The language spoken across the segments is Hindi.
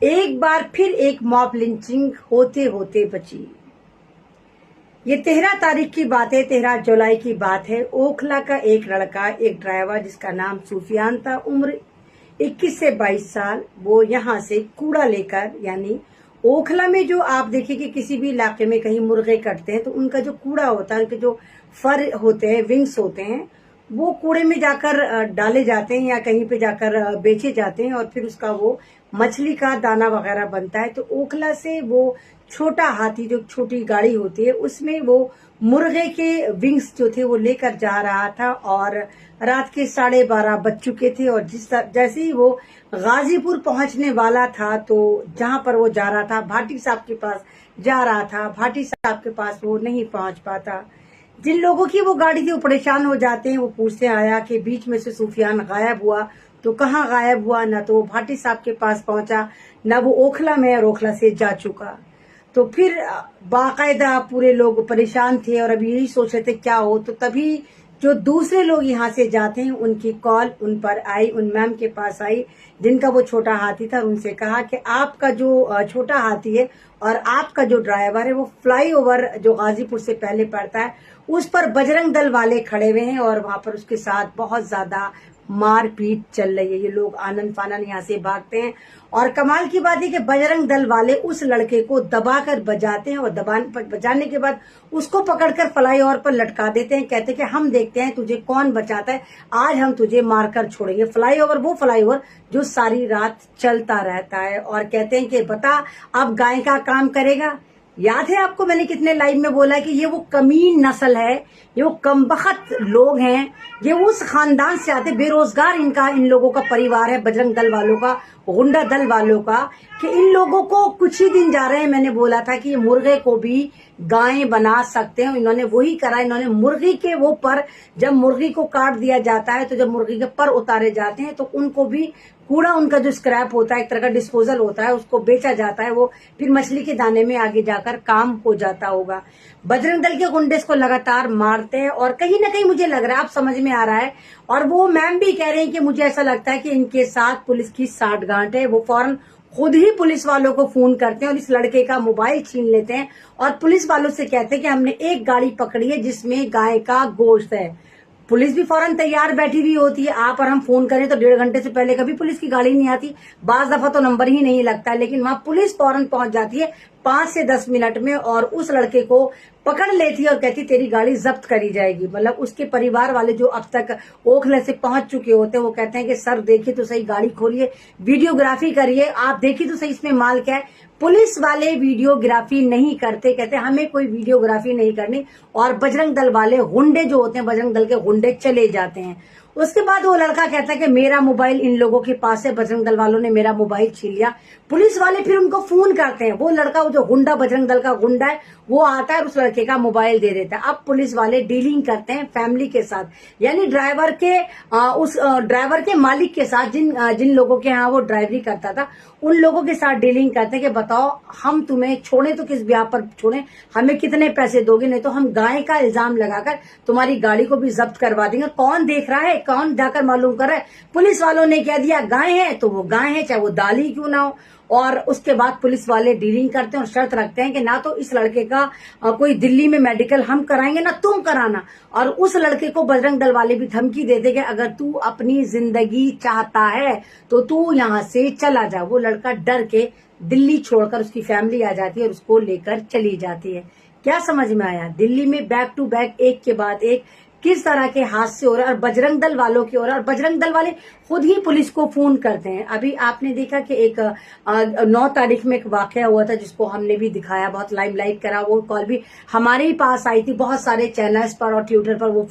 एक बार फिर एक मॉब लिंचिंग होते होते बची। ये 13 तारीख की बात है, 13 जुलाई की बात है। ओखला का एक लड़का, एक ड्राइवर जिसका नाम सुफियान था, उम्र 21 से 22 साल, वो यहाँ से कूड़ा लेकर, यानी ओखला में जो आप देखिए कि किसी भी इलाके में कहीं मुर्गे कटते हैं तो उनका जो कूड़ा होता है, उनके जो फर होते हैं, विंग्स होते हैं, वो कूड़े में जाकर डाले जाते हैं या कहीं पे जाकर बेचे जाते हैं और फिर उसका वो मछली का दाना वगैरह बनता है। तो ओखला से वो छोटा हाथी, जो छोटी गाड़ी होती है, उसमें वो मुर्गे के विंग्स जो थे वो लेकर जा रहा था और रात के 12:30 बज चुके थे। और जैसे ही वो गाजीपुर पहुंचने वाला था, तो जहां पर वो जा रहा था, भाटी साहब के पास जा रहा था, भाटी साहब के पास वो नहीं पहुंच पाता। जिन लोगों की वो गाड़ी थी वो परेशान हो जाते हैं, वो पूछते आया कि बीच में से सुफियान गायब हुआ, तो कहाँ गायब हुआ? ना तो वो भाटी साहब के पास पहुंचा, ना वो ओखला में और ओखला से जा चुका। तो फिर बाकायदा पूरे लोग परेशान थे और अभी यही सोच रहे थे क्या हो। तो तभी जो दूसरे लोग यहाँ से जाते हैं, उनकी कॉल उन पर आई, उन मैम के पास आई जिनका वो छोटा हाथी था। उनसे कहा कि आपका जो छोटा हाथी है और आपका जो ड्राइवर है, वो फ्लाईओवर जो गाजीपुर से पहले पड़ता है, उस पर बजरंग दल वाले खड़े हुए हैं और वहां पर उसके साथ बहुत ज्यादा मारपीट चल रही है। ये लोग आनंद फानन यहाँ से भागते हैं और कमाल की बात है कि बजरंग दल वाले उस लड़के को दबाकर बजाते हैं और बजाने के बाद उसको पकड़कर फ्लाईओवर पर लटका देते हैं। कहते हैं कि हम देखते हैं तुझे कौन बचाता है, आज हम तुझे मारकर छोड़ेंगे। फ्लाईओवर, वो फ्लाईओवर जो सारी रात चलता रहता है। और कहते हैं कि बता अब गाय का काम करेगा। याद है आपको मैंने कितने लाइव में बोला कि ये वो कमीन नस्ल है, ये वो कमबख्त लोग हैं, ये उस खानदान से आते, बेरोजगार इन लोगों का परिवार है, बजरंग दल वालों का, गुंडा दल वालों का, कि इन लोगों को कुछ ही दिन जा रहे हैं। मैंने बोला था कि ये मुर्गे को भी गाय बना सकते हैं, इन्होंने वही करा। इन्होंने मुर्गी के वो पर, जब मुर्गी को काट दिया जाता है तो जब मुर्गी के पर उतारे जाते हैं तो उनको भी कूड़ा, उनका जो स्क्रैप होता है, एक तरह का डिस्पोजल होता है, उसको बेचा जाता है, वो फिर मछली के दाने में आगे जाकर काम हो जाता होगा। बजरंग दल के गुंडे इसको लगातार मारते हैं और कहीं ना कहीं मुझे लग रहा है, आप समझ में आ रहा है, और वो मैम भी कह रहे हैं कि मुझे ऐसा लगता है कि इनके साथ पुलिस की साठगांठ है। वो फौरन खुद ही पुलिस वालों को फोन करते हैं और इस लड़के का मोबाइल छीन लेते हैं और पुलिस वालों से कहते हैं कि हमने एक गाड़ी पकड़ी है जिसमें गाय का गोश्त है। पुलिस भी फौरन तैयार बैठी हुई होती है। आप और हम फोन करें तो 1.5 घंटे से पहले कभी पुलिस की गाड़ी नहीं आती, बाज दफा तो नंबर ही नहीं लगता है, लेकिन वहां पुलिस फौरन पहुंच जाती है 5 से 10 मिनट में और उस लड़के को पकड़ लेती है और कहती तेरी गाड़ी जब्त करी जाएगी। मतलब उसके परिवार वाले जो अब तक ओखले से पहुंच चुके होते हैं, वो कहते हैं कि सर देखिए तो सही, गाड़ी खोलिए, वीडियोग्राफी करिए, आप देखिए तो सही इसमें माल क्या है। पुलिस वाले वीडियोग्राफी नहीं करते, कहते हमें कोई वीडियोग्राफी नहीं करनी, और बजरंग दल वाले गुंडे जो होते हैं, बजरंग दल के गुंडे चले जाते हैं। उसके बाद वो लड़का कहता है कि मेरा मोबाइल इन लोगों के पास है, बजरंग दल वालों ने मेरा मोबाइल छीन लिया। पुलिस वाले फिर उनको फोन करते हैं, वो लड़का, वो जो गुंडा, बजरंग दल का गुंडा है, वो आता है और उस लड़के का मोबाइल दे देता है। अब पुलिस वाले डीलिंग करते हैं फैमिली के साथ, यानी ड्राइवर के उस ड्राइवर के मालिक के साथ, जिन लोगों के यहाँ वो ड्राइवरी करता था, उन लोगों के साथ डीलिंग करते हैं कि बताओ हम तुम्हें छोड़े तो किस ब्याह पर छोड़े, हमें कितने पैसे दोगे, नहीं तो हम गाय का इल्जाम लगाकर तुम्हारी गाड़ी को भी जब्त करवा देंगे। कौन देख रहा है, कौन जाकर मालूम कर रहा है? पुलिस वालों ने कह दिया गाय है तो वो गाय है, चाहे वो दाल ही क्यों ना हो। और उसके बाद पुलिस वाले डीलिंग करते हैं और शर्त रखते हैं कि ना तो इस लड़के का कोई दिल्ली में मेडिकल हम कराएंगे, ना तुम कराना। और उस लड़के को बजरंग दल वाले भी धमकी दे देंगे, अगर तू अपनी जिंदगी चाहता है तो तू यहाँ से चला जा। वो लड़का डर के दिल्ली छोड़कर, उसकी फैमिली आ जाती है और उसको लेकर चली जाती है। क्या समझ में आया? दिल्ली में बैक टू बैक, एक के बाद एक किस तरह के हादसे हो रहे हैं और बजरंग दल वालों की हो रहा है, और बजरंग दल वाले खुद ही पुलिस को फोन करते हैं। अभी आपने देखा कि एक 9 तारीख में एक वाकया हुआ था जिसको हमने भी दिखाया, बहुत लाइमलाइट करा, वो कॉल भी हमारे ही पास आई थी, बहुत सारे चैनल्स पर और ट्विटर पर वो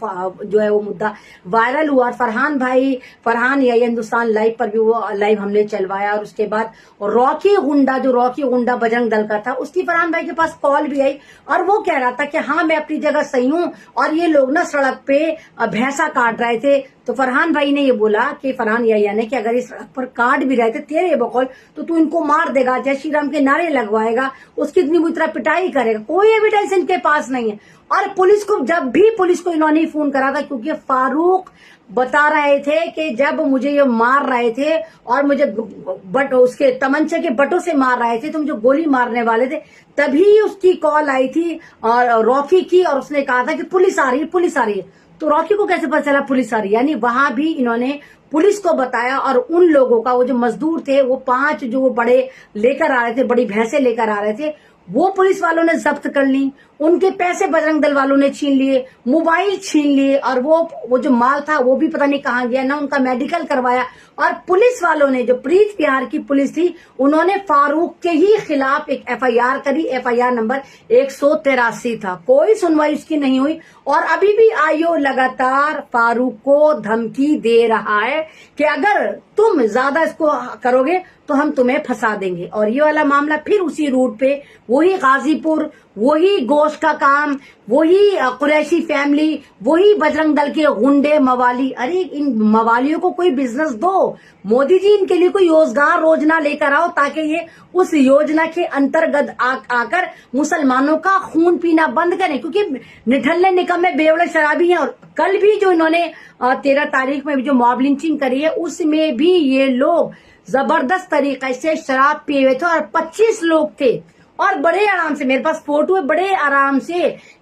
जो है वो मुद्दा वायरल हुआ। फरहान या हिंदुस्तान लाइव पर भी वो लाइव हमने चलवाया। और उसके बाद रॉकी गुंडा बजरंग दल का था, उसकी फरहान भाई के पास कॉल भी आई और वो कह रहा था कि हाँ मैं अपनी जगह सही हूँ और ये लोग ना सड़क पे भैंसा काट रहे थे। तो फरहान भाई ने ये बोला कि फरहान या ने कि अगर इस सड़क पर काट भी रहे थे तेरे बकौल, तो तू इनको मार देगा, जय श्री राम के नारे लगवाएगा, उसकी इतनी बुरी तरह पिटाई करेगा। कोई एविडेंस इनके पास नहीं है। और पुलिस को, जब भी पुलिस को इन्होंने फोन करा था, क्योंकि फारूक बता रहे थे कि जब मुझे ये मार रहे थे और मुझे बट उसके तमंचे के बटों से मार रहे थे तो मुझे गोली मारने वाले थे, तभी उसकी कॉल आई थी और रॉकी की, और उसने कहा था कि पुलिस आ रही है, पुलिस आ रही है। तो रॉकी को कैसे पता चला पुलिस आ रही है? यानी वहां भी इन्होंने पुलिस को बताया, और उन लोगों का, वो जो मजदूर थे, वो 5 जो वो बड़े लेकर आ रहे थे, बड़ी भैंसे लेकर आ रहे थे, वो पुलिस वालों ने जब्त कर ली। उनके पैसे बजरंग दल वालों ने छीन लिए, मोबाइल छीन लिए, और वो जो माल था वो भी पता नहीं कहाँ गया, ना उनका मेडिकल करवाया। और पुलिस वालों ने, जो प्रीत बिहार की पुलिस थी, उन्होंने फारूक के ही खिलाफ एक एफआईआर करी। एफआईआर नंबर 183 था। कोई सुनवाई उसकी नहीं हुई, और अभी भी आईओ लगातार फारूक को धमकी दे रहा है कि अगर तुम ज्यादा इसको करोगे तो हम तुम्हें फंसा देंगे। और ये वाला मामला फिर उसी रूट पे, वही गाजीपुर, वही गोश्त का काम, वही कुरैशी फैमिली, वही बजरंग दल के गुंडे मवाली। अरे इन मवालियों को कोई बिजनेस दो, मोदी जी इनके लिए कोई रोजगार योजना लेकर आओ, ताकि ये उस योजना के अंतर्गत आकर मुसलमानों का खून पीना बंद करें, क्योंकि निठल्ले निकम्मे बेवड़े शराबी हैं। और कल भी जो इन्होंने 13 तारीख में जो मॉब लिंचिंग करी है, उसमें भी ये लोग जबरदस्त तरीके से शराब पिए हुए थे, और 25 लोग थे, और बड़े आराम से, मेरे पास फोटो है, बड़े आराम से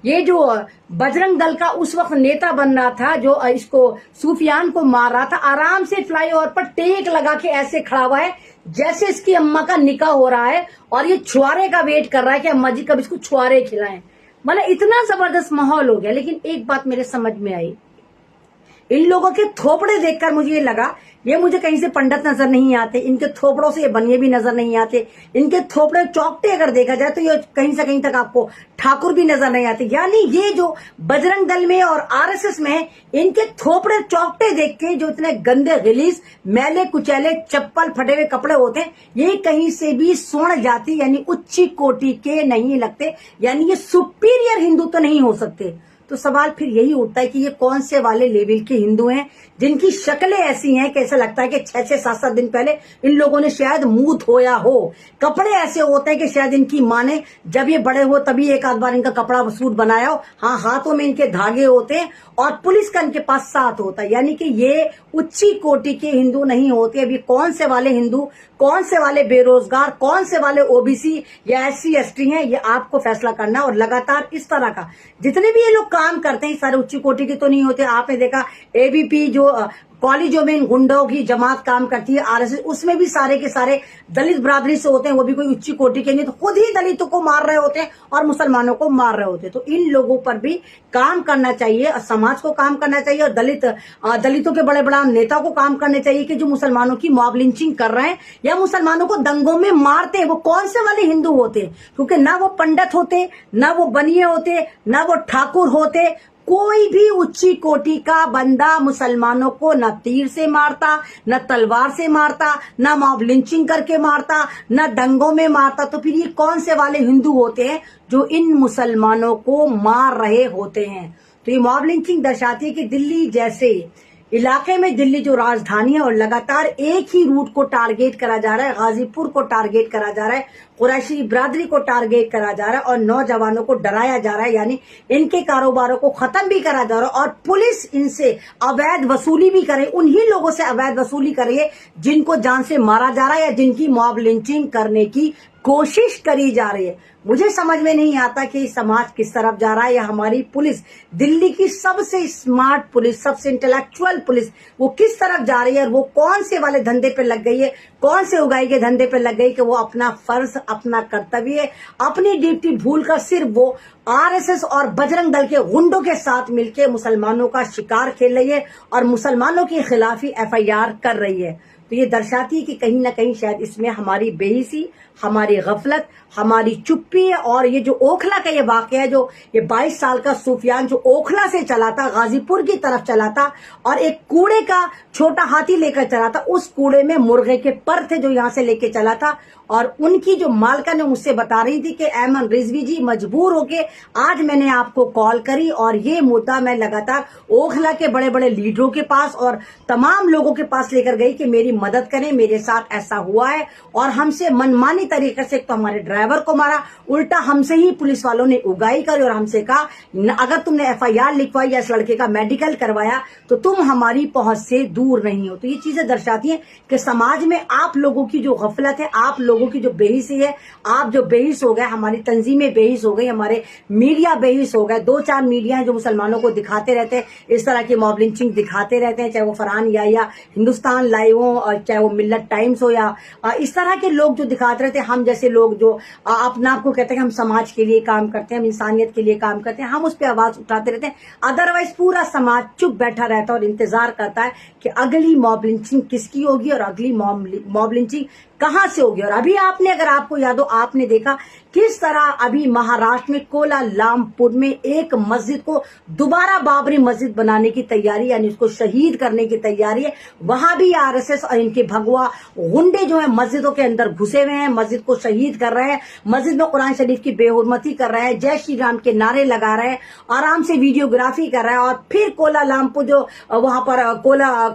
ये जो बजरंग दल का उस वक्त नेता बन रहा था, जो इसको सूफियान को मार रहा था, आराम से फ्लाईओवर पर टेक लगा के ऐसे खड़ा हुआ है जैसे इसकी अम्मा का निकाह हो रहा है, और ये छुआरे का वेट कर रहा है कि अम्मा जी कब इसको छुआरे खिलाएं। मतलब इतना जबरदस्त माहौल हो गया। लेकिन एक बात मेरे समझ में आई, इन लोगों के थोपड़े देखकर मुझे ये लगा, ये मुझे कहीं से पंडित नजर नहीं आते, इनके थोपड़ों से ये बनिए भी नजर नहीं आते, इनके थोपड़े चौकटे अगर देखा जाए तो ये कहीं से कहीं तक आपको ठाकुर भी नजर नहीं आते। यानी ये जो बजरंग दल में और आरएसएस में है, इनके थोपड़े चौकटे देख के जो इतने गंदे गलीज मैले कुचैले चप्पल फटे हुए कपड़े होते हैं, ये कहीं से भी स्वर्ण जाति यानी उच्च कोटि के नहीं लगते, यानी ये सुपीरियर हिंदू तो नहीं हो सकते। तो सवाल फिर यही उठता है कि ये कौन से वाले लेवल के हिंदू हैं जिनकी शक्लें ऐसी हैं कि ऐसा लगता है कि 6-6, 7-7 दिन पहले इन लोगों ने शायद मुंह धोया हो। कपड़े ऐसे होते हैं कि शायद इनकी माँ ने जब ये बड़े हो तभी एक आध बार इनका कपड़ा सूट बनाया हो। हाँ, हाथों में इनके धागे होते हैं, और पुलिस का इनके पास साथ होता है, यानी कि ये उच्ची कोटि के हिंदू नहीं होते। अभी कौन से वाले हिंदू, कौन से वाले बेरोजगार, कौन से वाले ओबीसी या SC ST हैं, ये आपको फैसला करना। और लगातार इस तरह का जितने भी ये लोग काम करते हैं, सारे उच्च कोटि के तो नहीं होते। आपने देखा ABP जो कॉलेजों में इन गुंडों की जमात काम करती है, आरएसएस, उसमें भी सारे के सारे दलित बरादरी से होते हैं, वो भी कोई उच्च कोटि के नहीं, तो खुद ही दलितों को मार रहे होते हैं और मुसलमानों को मार रहे होते हैं। तो इन लोगों पर भी काम करना चाहिए, और समाज को काम करना चाहिए, और दलितों के बड़े बड़ा नेताओं को काम करने चाहिए कि जो मुसलमानों की मॉब लिंचिंग कर रहे हैं या मुसलमानों को दंगों में मारते हैं, वो कौन से वाले हिंदू होते हैं। क्योंकि ना वो पंडित होते, ना वो बनिए होते, ना वो ठाकुर होते। कोई भी उच्ची कोटि का बंदा मुसलमानों को न तीर से मारता, न तलवार से मारता, न मॉब लिंचिंग करके मारता, न दंगों में मारता। तो फिर ये कौन से वाले हिंदू होते हैं जो इन मुसलमानों को मार रहे होते हैं। तो ये मॉब लिंचिंग दर्शाती है कि दिल्ली जैसे इलाके में, दिल्ली जो राजधानी है, और लगातार एक ही रूट को टारगेट करा जा रहा है, गाजीपुर को टारगेट करा जा रहा है, कुरैशी बिरादरी को टारगेट करा जा रहा है, और नौजवानों को डराया जा रहा है, यानी इनके कारोबारों को खत्म भी करा जा रहा है। और पुलिस इनसे अवैध वसूली भी करे, उन्हीं लोगों से अवैध वसूली करे जिनको जान से मारा जा रहा है या जिनकी मॉब लिंचिंग करने की कोशिश करी जा रही है। मुझे समझ में नहीं आता कि समाज किस तरफ जा रहा है, या हमारी पुलिस, दिल्ली की सबसे स्मार्ट पुलिस, सबसे इंटेलेक्चुअल पुलिस, वो किस तरफ जा रही है, और वो कौन से वाले धंधे पे लग गई है, कौन से उगाई के धंधे पे लग गई कि वो अपना फर्ज, अपना कर्तव्य, अपनी ड्यूटी भूलकर सिर्फ वो आरएसएस और बजरंग दल के गुंडों के साथ मिलकर मुसलमानों का शिकार खेल रही है और मुसलमानों के खिलाफ ही FIR कर रही है। तो ये दर्शाती है कि कहीं ना कहीं शायद इसमें हमारी बेहिसी, हमारी गफलत, हमारी चुप्पी है। और ये जो ओखला का ये वाकया है, जो ये 22 साल का सूफियान जो ओखला से चला था, गाजीपुर की तरफ चला था, और एक कूड़े का छोटा हाथी लेकर चला था, उस कूड़े में मुर्गे के पर थे जो यहाँ से लेके चला था। और उनकी जो मालका ने मुझसे बता रही थी कि ऐमन रिजवी जी, मजबूर होके आज मैंने आपको कॉल करी, और ये मुद्दा मैं लगातार ओखला के बड़े बड़े लीडरों के पास और तमाम लोगों के पास लेकर गई कि मेरी मदद करें, मेरे साथ ऐसा हुआ है। और हमसे मनमानी तरीके से तो हमारे ड्राइवर को मारा, उल्टा हमसे ही पुलिस वालों ने उगाई करी और हमसे कहा अगर तुमने FIR लिखवाई या इस लड़के का मेडिकल करवाया तो तुम हमारी पहुंच से दूर नहीं हो। तो ये चीजें दर्शाती हैं कि समाज में आप लोगों की जो गफलत है, आप लोगों की जो बेहिसी है, आप जो बेहिस हो गए, हमारी तंजीमें बेहिस हो गई, हमारे मीडिया बेहिस हो गए। 2-4 मीडिया है जो मुसलमानों को दिखाते रहते हैं, इस तरह की मॉब लिंचिंग दिखाते रहते हैं, चाहे वो फरहान या हिंदुस्तान लाइव हो और चाहे वो मिल्लत टाइम्स हो या इस तरह के लोग जो दिखाते रहते हैं। हम जैसे लोग जो अपने आप को कहते हैं हम समाज के लिए काम करते हैं, हम इंसानियत के लिए काम करते हैं, हम उस पर आवाज उठाते रहते हैं। अदरवाइज पूरा समाज चुप बैठा रहता है और इंतजार करता है कि अगली मॉब लिंचिंग किसकी होगी और अगली मॉब लिंचिंग कहां से होगी। और अभी आपने, अगर आपको याद हो, आपने देखा किस तरह अभी महाराष्ट्र में कोलालामपुर में एक मस्जिद को दोबारा बाबरी मस्जिद बनाने की तैयारी, यानी उसको शहीद करने की तैयारी है। वहां भी RSS और इनके भगवा गुंडे जो है मस्जिदों के अंदर घुसे हुए हैं, मस्जिद को शहीद कर रहे हैं, मस्जिद में कुरान शरीफ की बेहुरमती कर रहे हैं, जय श्री राम के नारे लगा रहे हैं, आराम से वीडियोग्राफी कर रहे हैं। और फिर कोलालामपुर जो वहां पर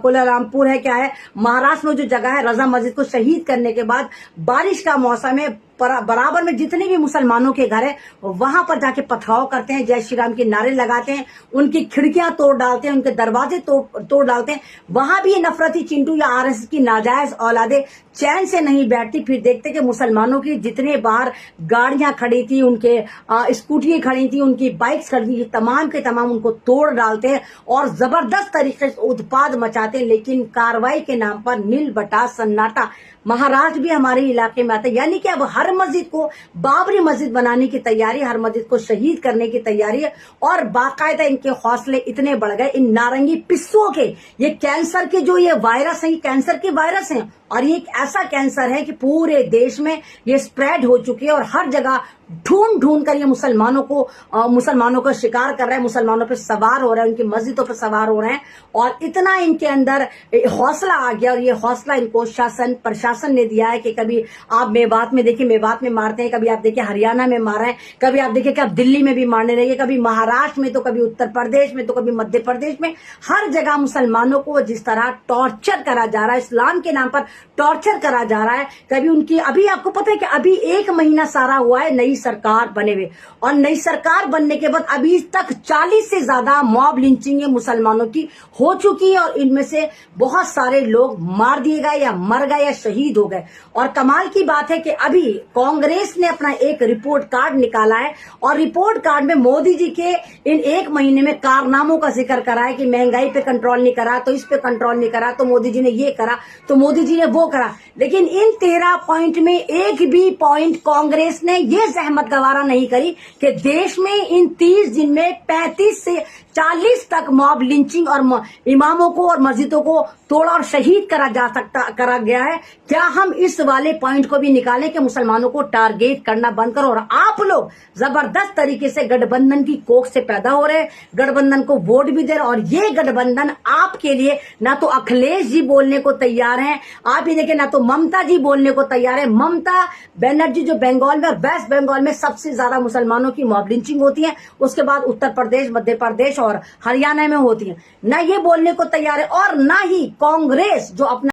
कोलालामपुर है, क्या है, महाराष्ट्र में जो जगह है, रजा मस्जिद को शहीद करने के बाद बारिश का मौसम है, बराबर में जितने भी मुसलमानों के घर है वहां पर जाके पथराव करते हैं, जय श्री राम के नारे लगाते हैं, उनकी खिड़कियां तोड़ डालते हैं, उनके दरवाजे तोड़ डालते हैं। वहां भी ये नफरती चिंटू या RSS की नाजायज औलादे चैन से नहीं बैठती। फिर देखते कि मुसलमानों की जितने बाहर गाड़ियां खड़ी थी, उनके स्कूटियां खड़ी थी, उनकी बाइक्स खड़ी थी, तमाम के तमाम उनको तोड़ डालते हैं और जबरदस्त तरीके से उत्पाद मचाते हैं। लेकिन कार्रवाई के नाम पर नील बटा सन्नाटा। महाराष्ट्र भी हमारे इलाके में आता है, यानी कि अब हर मस्जिद को बाबरी मस्जिद बनाने की तैयारी, हर मस्जिद को शहीद करने की तैयारी है। और बाकायदा इनके हौसले इतने बढ़ गए, इन नारंगी पिस्सुओं के, ये कैंसर के जो ये वायरस है, ये कैंसर के वायरस हैं और ये एक ऐसा कैंसर है कि पूरे देश में ये स्प्रेड हो चुकी है और हर जगह ढूंढ कर ये मुसलमानों को शिकार कर रहे हैं, मुसलमानों पर सवार हो रहे हैं, उनकी मस्जिदों पर सवार हो रहे हैं। और इतना इनके अंदर हौसला आ गया और ये हौसला इनको शासन प्रशासन ने दिया है कि कभी आप मेवात में देखिए, मेवात में मारते हैं, कभी आप देखिए हरियाणा में मार रहे हैं, कभी आप देखिए कि आप दिल्ली में भी मारने लगे, कभी महाराष्ट्र में, तो कभी उत्तर प्रदेश में, तो कभी मध्य प्रदेश में। हर जगह मुसलमानों को जिस तरह टॉर्चर करा जा रहा है, इस्लाम के नाम पर टॉर्चर करा जा रहा है। कभी उनकी, अभी आपको पता है कि अभी 1 महीना सारा हुआ है नई सरकार बने हुए, और नई सरकार बनने के बाद अभी तक 40 से ज्यादा मॉब लिंचिंग मुसलमानों की हो चुकी है और इनमें से बहुत सारे लोग मार दिए गए या मर गए या शहीद हो गए। और कमाल की बात है कि अभी कांग्रेस ने अपना एक रिपोर्ट कार्ड निकाला है और रिपोर्ट कार्ड में मोदी जी के इन 1 महीने में कारनामों का जिक्र करा है कि महंगाई पे कंट्रोल नहीं करा, तो इस पे कंट्रोल नहीं करा, तो मोदी जी ने ये करा, तो मोदी जी ने वो करा। लेकिन इन 13 पॉइंट में एक भी पॉइंट कांग्रेस ने ये जहमत गवारा नहीं करी कि देश में इन 30 दिन में 35 से 40 तक मॉब लिंचिंग और इमामों को और मस्जिदों को तोड़ा और शहीद करा गया है। क्या हम इस वाले पॉइंट को भी निकालें कि मुसलमानों को टारगेट करना बंद करो। और आप लोग जबरदस्त तरीके से गठबंधन की कोख से पैदा हो रहे, गठबंधन को वोट भी दे रहे, और ये गठबंधन आपके लिए ना तो अखिलेश जी बोलने को तैयार हैं, आप ही देखिए, ना तो ममता जी बोलने को तैयार है। ममता बनर्जी जो बंगाल में और वेस्ट बंगाल में सबसे ज्यादा मुसलमानों की मॉब लिंचिंग होती है, उसके बाद उत्तर प्रदेश, मध्य प्रदेश और हरियाणा में होती है, ना ये बोलने को तैयार है। और ना ही कांग्रेस जो अपना